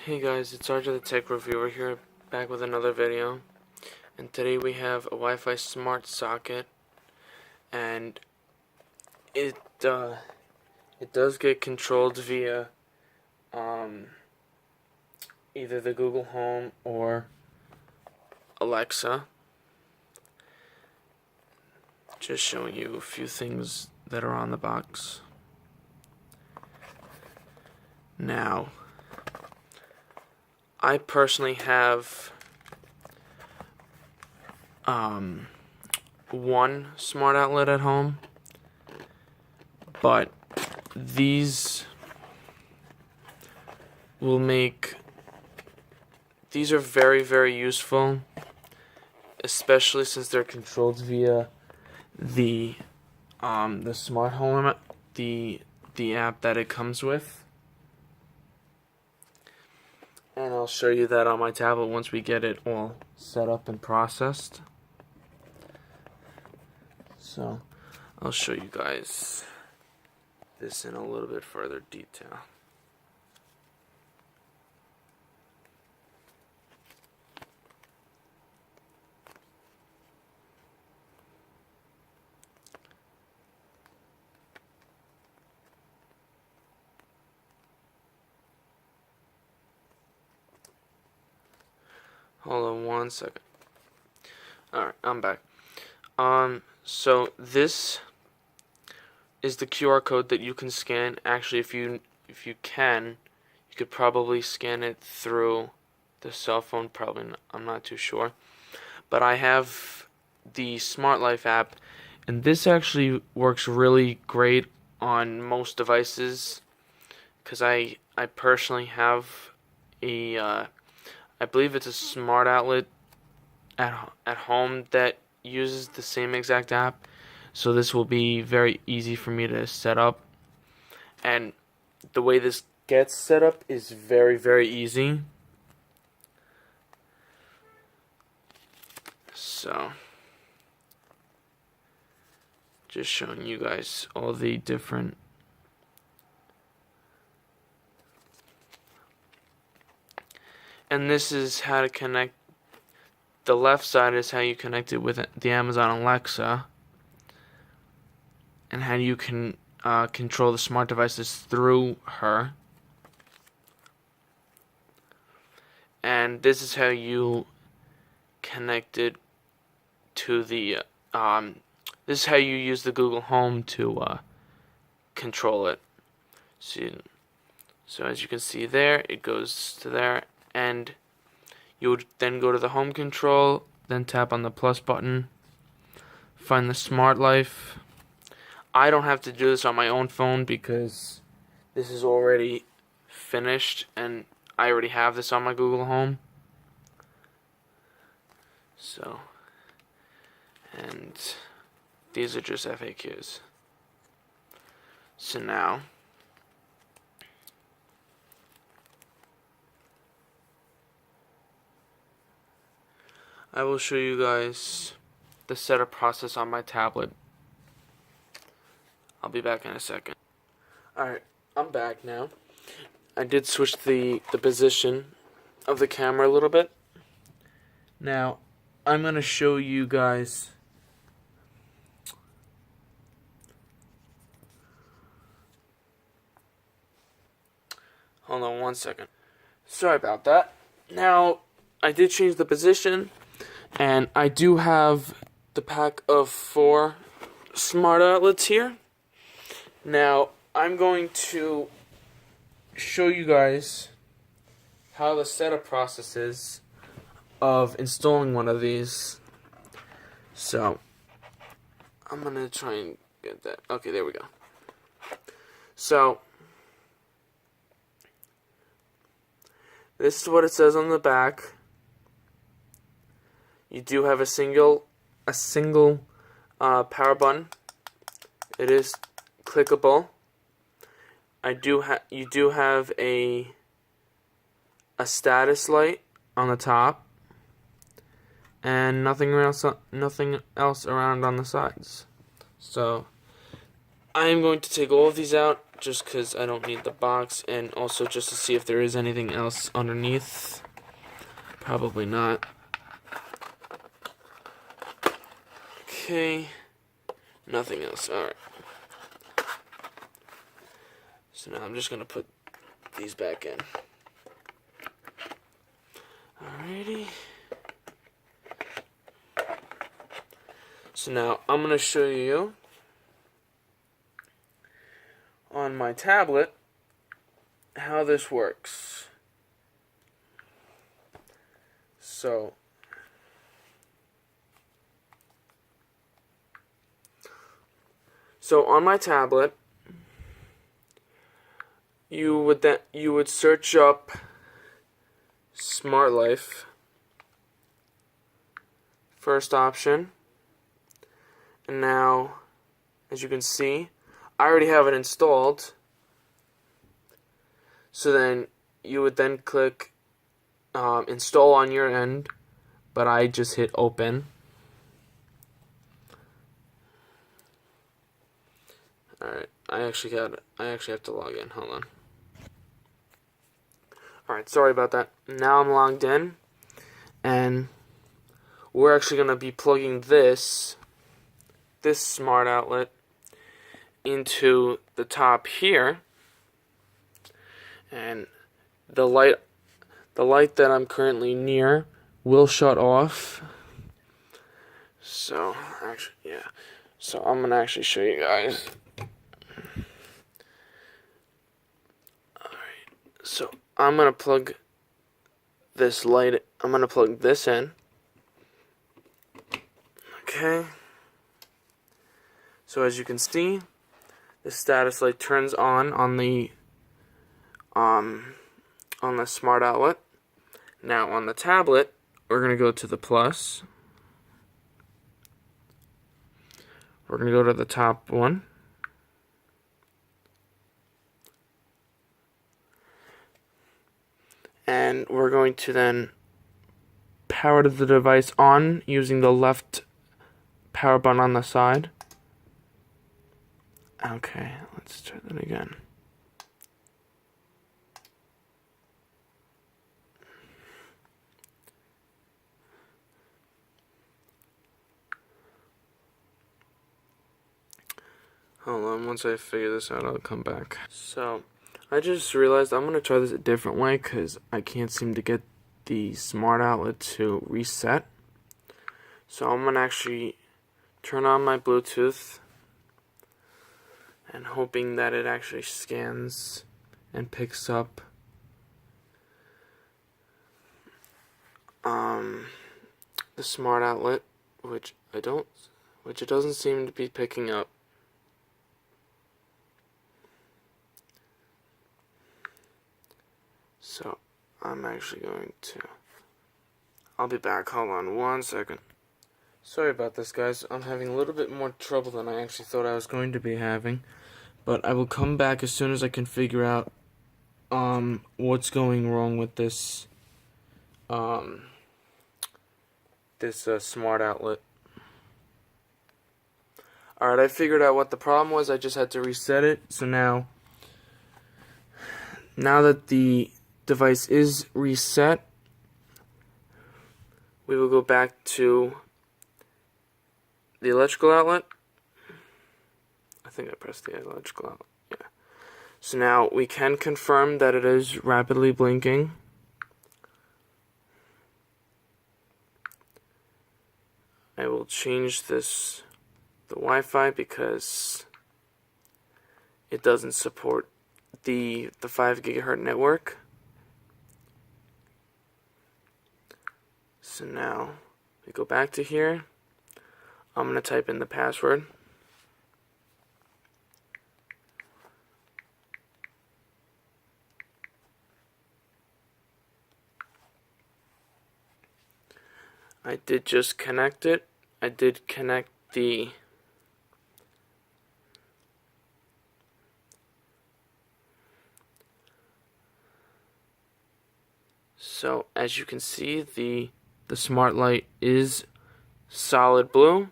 Hey guys, it's RJ the Tech Reviewer here, back with another video. And today we have a Wi-Fi smart socket, and it does get controlled via either the Google Home or Alexa. Just showing you a few things that are on the box. Now, I personally have one smart outlet at home, but these are very, very useful, especially since they're controlled via the smart home, the app that it comes with. And I'll show you that on my tablet once we get it all set up and processed. So I'll show you guys this in a little bit further detail. Hold on one second. Alright, I'm back. So this is the QR code that you can scan. Actually, if you can, you could probably scan it through the cell phone. Probably not, I'm not too sure. But I have the Smart Life app, and this actually works really great on most devices, because I personally have I believe it's a smart outlet at home that uses the same exact app, so this will be very easy for me to set up. And the way this gets set up is very, very easy. So, just showing you guys all the different and this is how to connect. The left side is how you connect it with the Amazon Alexa, and how you can control the smart devices through her. And this is how you connect it to the this is how you use the Google Home to control it. So as you can see there, it goes to there, and you would then go to the home control, then tap on the plus button, find the Smart Life. I don't have to do this on my own phone because this is already finished and I already have this on my Google Home. So, and these are just FAQs. So now, I will show you guys the setup process on my tablet. I'll be back in a second. Alright, I'm back now. I did switch the position of the camera a little bit. Now, I'm going to show you guys hold on one second. Sorry about that. Now, I did change the position, and I do have the pack of 4 smart outlets here. Now, I'm going to show you guys how the setup process is of installing one of these. So, I'm going to try and get that. Okay, there we go. So, this is what it says on the back. You do have a single power button. It is clickable. You do have a status light on the top, and nothing else around on the sides. So I'm going to take all of these out just because I don't need the box, and also just to see if there is anything else underneath. Probably not. Okay, nothing else. Alright. So now I'm just going to put these back in. Alrighty. So now I'm going to show you on my tablet how this works. So on my tablet, you would search up Smart Life. First option. And now, as you can see, I already have it installed. So then you would then click install on your end, but I just hit open. Alright, I actually have to log in. Hold on. Alright, sorry about that. Now I'm logged in, and we're actually going to be plugging this smart outlet into the top here, and the light that I'm currently near will shut off. So actually, yeah. So I'm gonna actually show you guys. Alright, so I'm gonna plug this light. I'm gonna plug this in. Okay. So as you can see, the status light turns on the smart outlet. Now on the tablet, we're going to go to the plus. We're going to go to the top one. And we're going to then power the device on using the left power button on the side. Okay, let's try that again. Hold on, once I figure this out, I'll come back. So, I just realized I'm going to try this a different way because I can't seem to get the smart outlet to reset. So I'm going to actually turn on my Bluetooth and hoping that it actually scans and picks up the smart outlet, which it doesn't seem to be picking up. So I'm actually going to, I'll be back. Hold on one second. Sorry about this, guys. I'm having a little bit more trouble than I actually thought I was going to be having, but I will come back as soon as I can figure out what's going wrong with this smart outlet. Alright, I figured out what the problem was. I just had to reset it. So now that the device is reset, we will go back to the electrical outlet. I think I pressed the electrical outlet. Yeah. So now we can confirm that it is rapidly blinking. I will change the Wi-Fi because it doesn't support the 5 gigahertz network. So now we go back to here. I'm going to type in the password. I did just connect it. I did connect the so as you can see, the smart light is solid blue.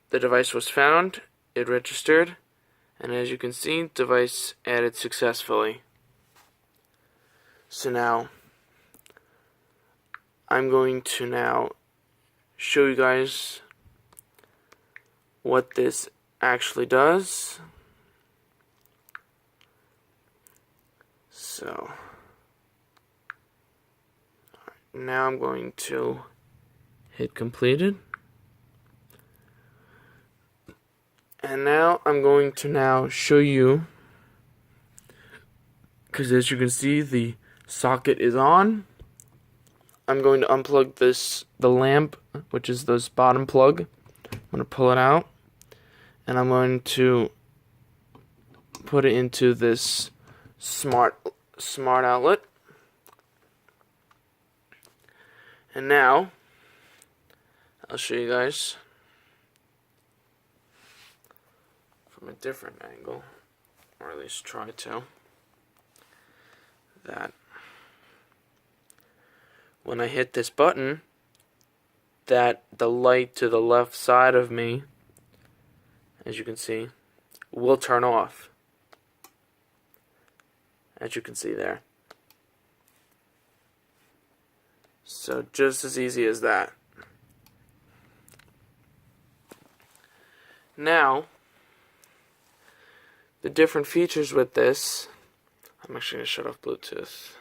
The device was found, it registered, and as you can see, device added successfully. So now I'm going to now show you guys what this actually does. So now I'm going to hit completed. And now I'm going to now show you, because as you can see the socket is on. I'm going to unplug the lamp, which is this bottom plug. I'm going to pull it out, and I'm going to put it into this smart outlet. And now I'll show you guys from a different angle, or at least try to, that when I hit this button, that the light to the left side of me, as you can see, will turn off, as you can see there. So just as easy as that. Now, the different features with this, I'm actually going to shut off Bluetooth.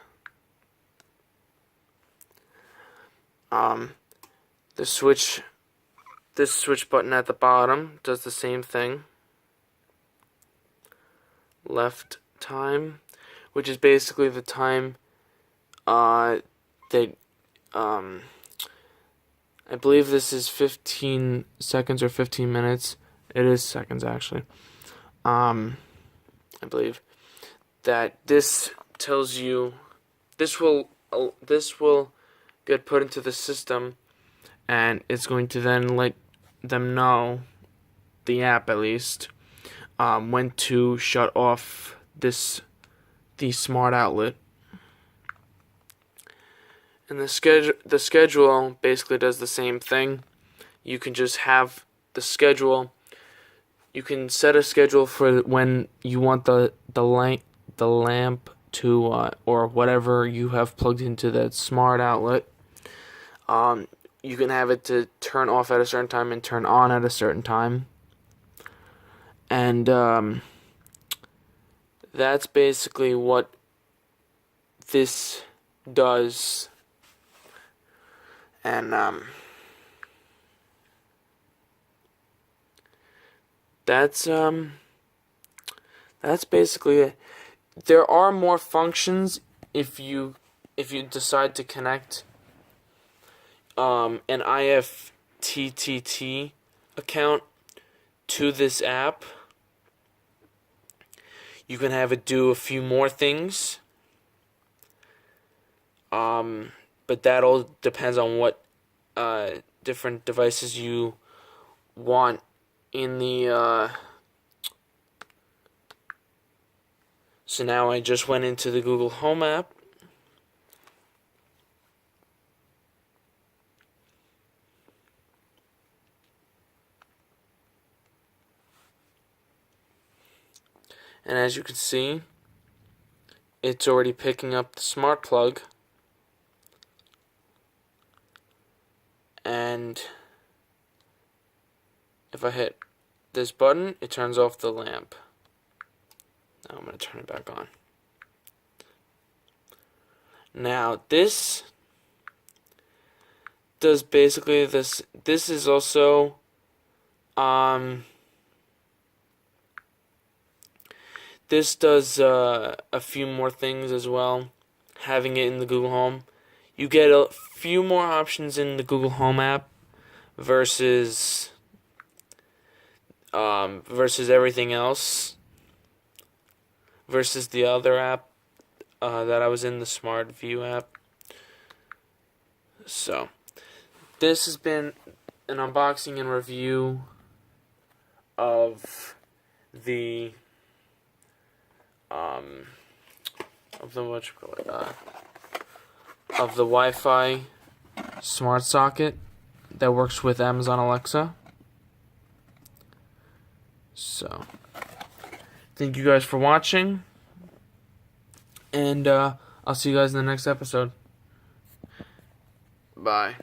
This switch button at the bottom does the same thing. Left time, which is basically the time that I believe this is 15 seconds or 15 minutes. It is seconds actually. I believe that this tells you this will get put into the system, and it's going to then let them know, the app at least, when to shut off the smart outlet. And the schedule basically does the same thing. You can just have the schedule. You can set a schedule for when you want the lamp to or whatever you have plugged into that smart outlet. You can have it to turn off at a certain time and turn on at a certain time. And that's basically what this does. And that's basically it. There are more functions if you decide to connect an IFTTT account to this app. You can have it do a few more things. But that all depends on what different devices you want in the so now I just went into the Google Home app. And as you can see, it's already picking up the smart plug. And if I hit this button, it turns off the lamp. Now I'm going to turn it back on. Now this does basically this. This is also this does a few more things as well. Having it in the Google Home, you get a few more options in the Google Home app versus everything else, versus the other app that I was in, the Smart View app. So this has been an unboxing and review of the of the Wi-Fi smart socket that works with Amazon Alexa. So, thank you guys for watching, and I'll see you guys in the next episode. Bye.